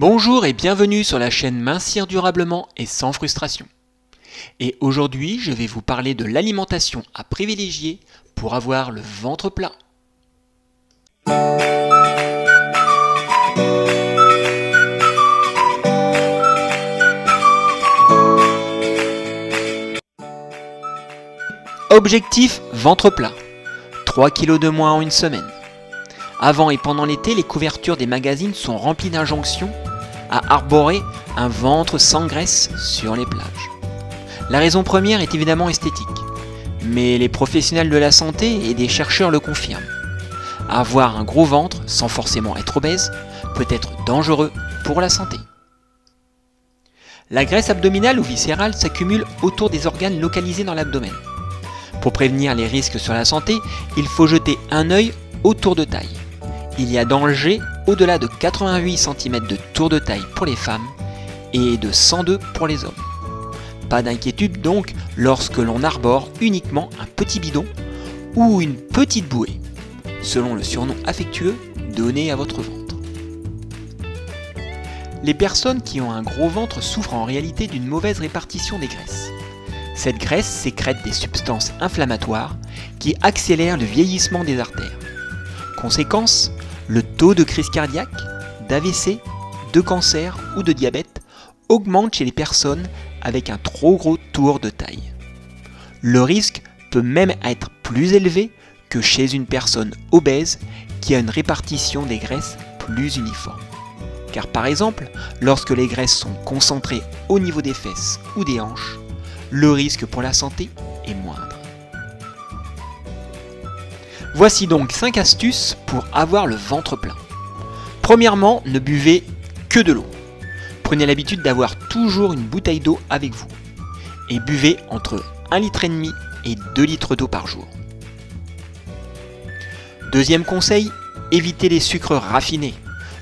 Bonjour et bienvenue sur la chaîne Mincir durablement et sans frustration. Et aujourd'hui, je vais vous parler de l'alimentation à privilégier pour avoir le ventre plat. Objectif ventre plat. 3 kg de moins en une semaine. Avant et pendant l'été, les couvertures des magazines sont remplies d'injonctions à arborer un ventre sans graisse sur les plages. La raison première est évidemment esthétique, mais les professionnels de la santé et des chercheurs le confirment. Avoir un gros ventre sans forcément être obèse peut être dangereux pour la santé. La graisse abdominale ou viscérale s'accumule autour des organes localisés dans l'abdomen. Pour prévenir les risques sur la santé, il faut jeter un œil au tour de taille. Il y a danger au-delà de 88 cm de tour de taille pour les femmes et de 102 pour les hommes. Pas d'inquiétude donc lorsque l'on arbore uniquement un petit bidon ou une petite bouée, selon le surnom affectueux donné à votre ventre. Les personnes qui ont un gros ventre souffrent en réalité d'une mauvaise répartition des graisses. Cette graisse sécrète des substances inflammatoires qui accélèrent le vieillissement des artères. Conséquence, le taux de crise cardiaque, d'AVC, de cancer ou de diabète augmente chez les personnes avec un trop gros tour de taille. Le risque peut même être plus élevé que chez une personne obèse qui a une répartition des graisses plus uniforme. Car par exemple, lorsque les graisses sont concentrées au niveau des fesses ou des hanches, le risque pour la santé est moindre. Voici donc 5 astuces pour avoir le ventre plein. Premièrement, ne buvez que de l'eau. Prenez l'habitude d'avoir toujours une bouteille d'eau avec vous. Et buvez entre 1,5 litre et 2 litres d'eau par jour. Deuxième conseil, évitez les sucres raffinés,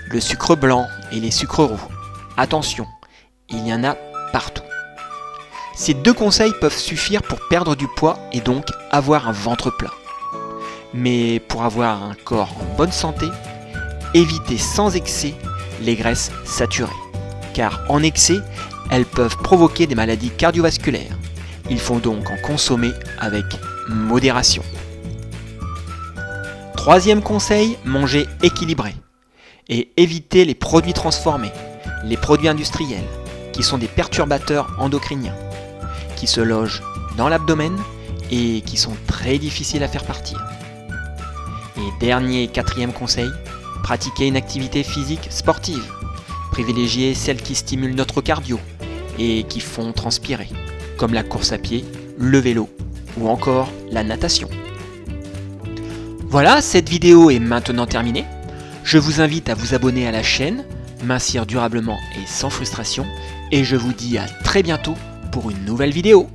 le sucre blanc et les sucres roux. Attention, il y en a partout. Ces 2 conseils peuvent suffire pour perdre du poids et donc avoir un ventre plein. Mais pour avoir un corps en bonne santé, évitez sans excès les graisses saturées. Car en excès, elles peuvent provoquer des maladies cardiovasculaires. Il faut donc en consommer avec modération. Troisième conseil, mangez équilibré. Et évitez les produits transformés, les produits industriels, qui sont des perturbateurs endocriniens, qui se logent dans l'abdomen et qui sont très difficiles à faire partir. Et dernier et quatrième conseil, pratiquez une activité physique sportive. Privilégiez celles qui stimulent notre cardio et qui font transpirer, comme la course à pied, le vélo ou encore la natation. Voilà, cette vidéo est maintenant terminée. Je vous invite à vous abonner à la chaîne Mincir durablement et sans frustration et je vous dis à très bientôt pour une nouvelle vidéo.